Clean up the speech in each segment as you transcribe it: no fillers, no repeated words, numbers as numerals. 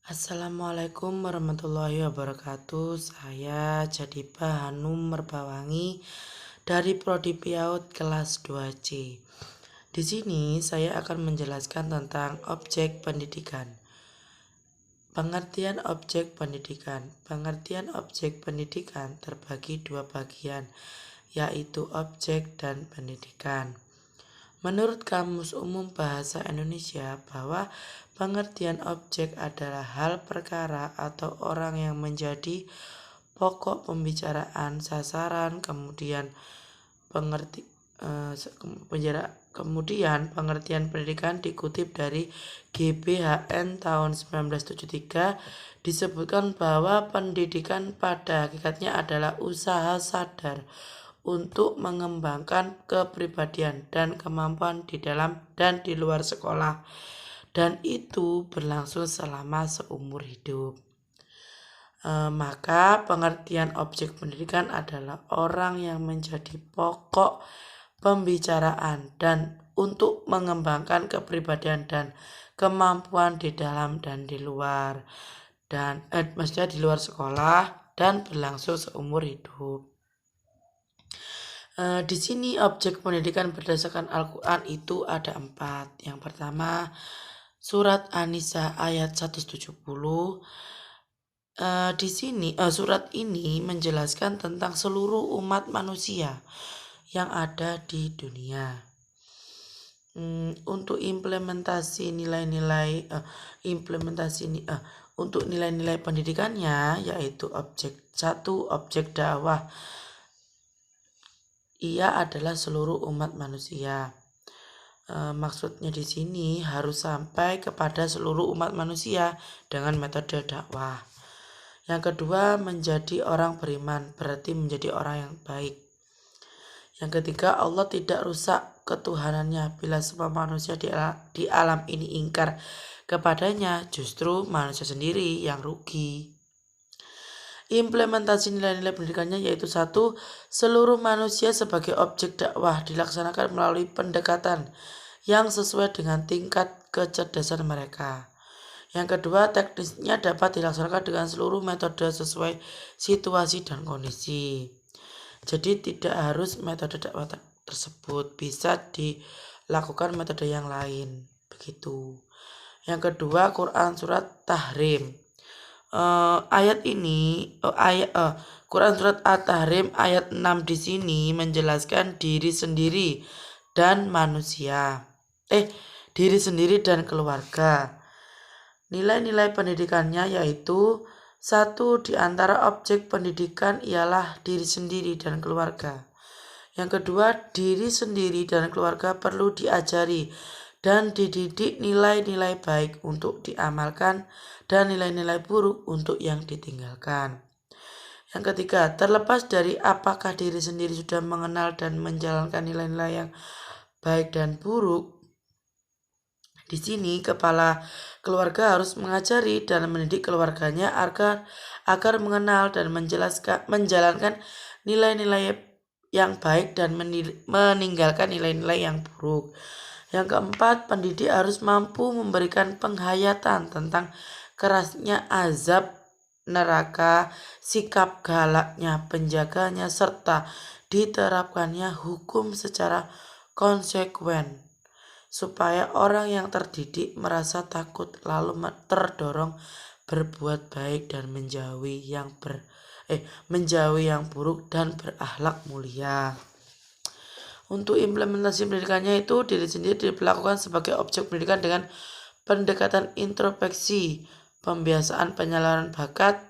Assalamualaikum warahmatullahi wabarakatuh. Saya Jadipa Hanum Merbawangi dari Prodi PIAUD kelas 2C. Di sini saya akan menjelaskan tentang objek pendidikan. Pengertian objek pendidikan. Pengertian objek pendidikan terbagi dua bagian, yaitu objek dan pendidikan. Menurut Kamus Umum Bahasa Indonesia bahwa pengertian objek adalah hal perkara atau orang yang menjadi pokok pembicaraan, sasaran, kemudian pengertian pendidikan dikutip dari GBHN tahun 1973 disebutkan bahwa pendidikan pada hakikatnya adalah usaha sadar untuk mengembangkan kepribadian dan kemampuan di dalam dan di luar sekolah, dan itu berlangsung selama seumur hidup. Maka pengertian objek pendidikan adalah orang yang menjadi pokok pembicaraan dan untuk mengembangkan kepribadian dan kemampuan di dalam dan di luar, dan maksudnya di luar sekolah dan berlangsung seumur hidup. Di sini objek pendidikan berdasarkan Al-Quran itu ada 4. Yang pertama, surat An-Nisa ayat 170. Di sini surat ini menjelaskan tentang seluruh umat manusia yang ada di dunia. Untuk implementasi nilai-nilai untuk nilai-nilai pendidikannya yaitu objek dakwah. Ia adalah seluruh umat manusia. Maksudnya di sini harus sampai kepada seluruh umat manusia dengan metode dakwah. Yang kedua, menjadi orang beriman, berarti menjadi orang yang baik. Yang ketiga, Allah tidak rusak ketuhanannya bila semua manusia di alam ini ingkar kepadanya, justru manusia sendiri yang rugi. Implementasi nilai-nilai pendidikannya yaitu 1. Seluruh manusia sebagai objek dakwah dilaksanakan melalui pendekatan yang sesuai dengan tingkat kecerdasan mereka. Yang kedua, teknisnya dapat dilaksanakan dengan seluruh metode sesuai situasi dan kondisi. Jadi tidak harus metode dakwah tersebut, bisa dilakukan metode yang lain. Begitu. Yang kedua, Quran surat Tahrim. Quran surat At-Tahrim ayat 6 di sini menjelaskan diri sendiri dan diri sendiri dan keluarga. Nilai-nilai pendidikannya yaitu 1. Di antara objek pendidikan ialah diri sendiri dan keluarga. Yang kedua, diri sendiri dan keluarga perlu diajari dan dididik nilai-nilai baik untuk diamalkan dan nilai-nilai buruk untuk yang ditinggalkan. Yang ketiga, terlepas dari apakah diri sendiri sudah mengenal dan menjalankan nilai-nilai yang baik dan buruk, di sini kepala keluarga harus mengajari dan mendidik keluarganya agar mengenal dan menjalankan nilai-nilai yang baik dan meninggalkan nilai-nilai yang buruk. Yang keempat, pendidik harus mampu memberikan penghayatan tentang kerasnya azab neraka, sikap galaknya penjaganya, serta diterapkannya hukum secara konsekuen, supaya orang yang terdidik merasa takut lalu terdorong berbuat baik dan menjauhi yang buruk dan berakhlak mulia. Untuk implementasi pendidikannya itu diri sendiri diperlakukan sebagai objek pendidikan dengan pendekatan introspeksi, pembiasaan penyaluran bakat,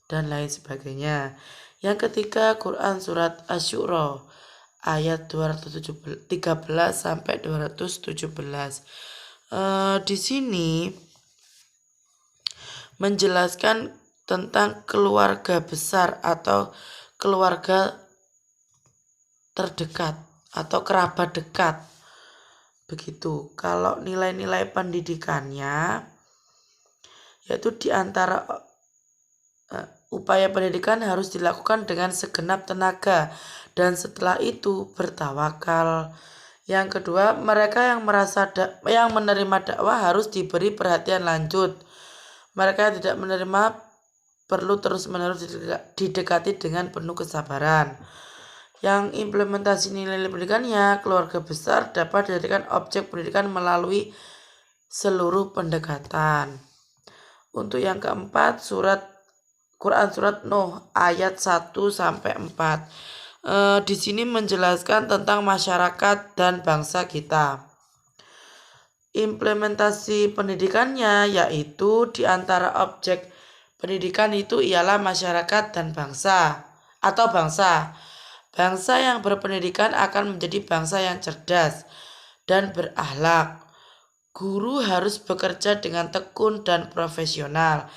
dan lain sebagainya. Yang ketiga, Quran surat Asy-Syura ayat 213 sampai 217. Di sini menjelaskan tentang keluarga besar atau keluarga terdekat atau kerabat dekat. Begitu. Kalau nilai-nilai pendidikannya yaitu di antara upaya pendidikan harus dilakukan dengan segenap tenaga dan setelah itu bertawakal. Yang kedua, mereka yang menerima dakwah harus diberi perhatian lanjut. Mereka tidak menerima perlu terus-menerus didekati dengan penuh kesabaran. Yang implementasi nilai pendidikannya, keluarga besar dapat dijadikan objek pendidikan melalui seluruh pendekatan. Untuk yang keempat, Quran surat Nuh ayat 1-4. Di sini menjelaskan tentang masyarakat dan bangsa kita. Implementasi pendidikannya yaitu di antara objek pendidikan itu ialah masyarakat dan bangsa atau bangsa. Bangsa yang berpendidikan akan menjadi bangsa yang cerdas dan berakhlak. Guru harus bekerja dengan tekun dan profesional.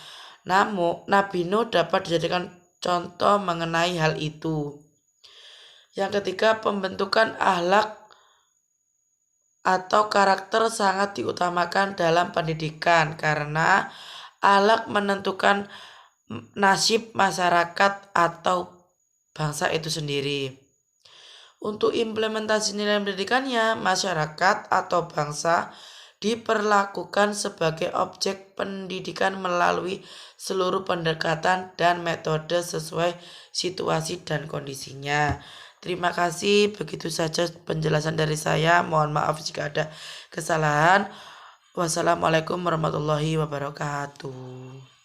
Namun, Nabi Nuh dapat dijadikan contoh mengenai hal itu. Yang ketiga, pembentukan akhlak atau karakter sangat diutamakan dalam pendidikan karena akhlak menentukan nasib masyarakat atau bangsa itu sendiri. Untuk implementasi nilai pendidikannya, masyarakat atau bangsa diperlakukan sebagai objek pendidikan melalui seluruh pendekatan dan metode sesuai situasi dan kondisinya. Terima kasih, begitu saja penjelasan dari saya. Mohon maaf jika ada kesalahan. Wassalamualaikum warahmatullahi wabarakatuh.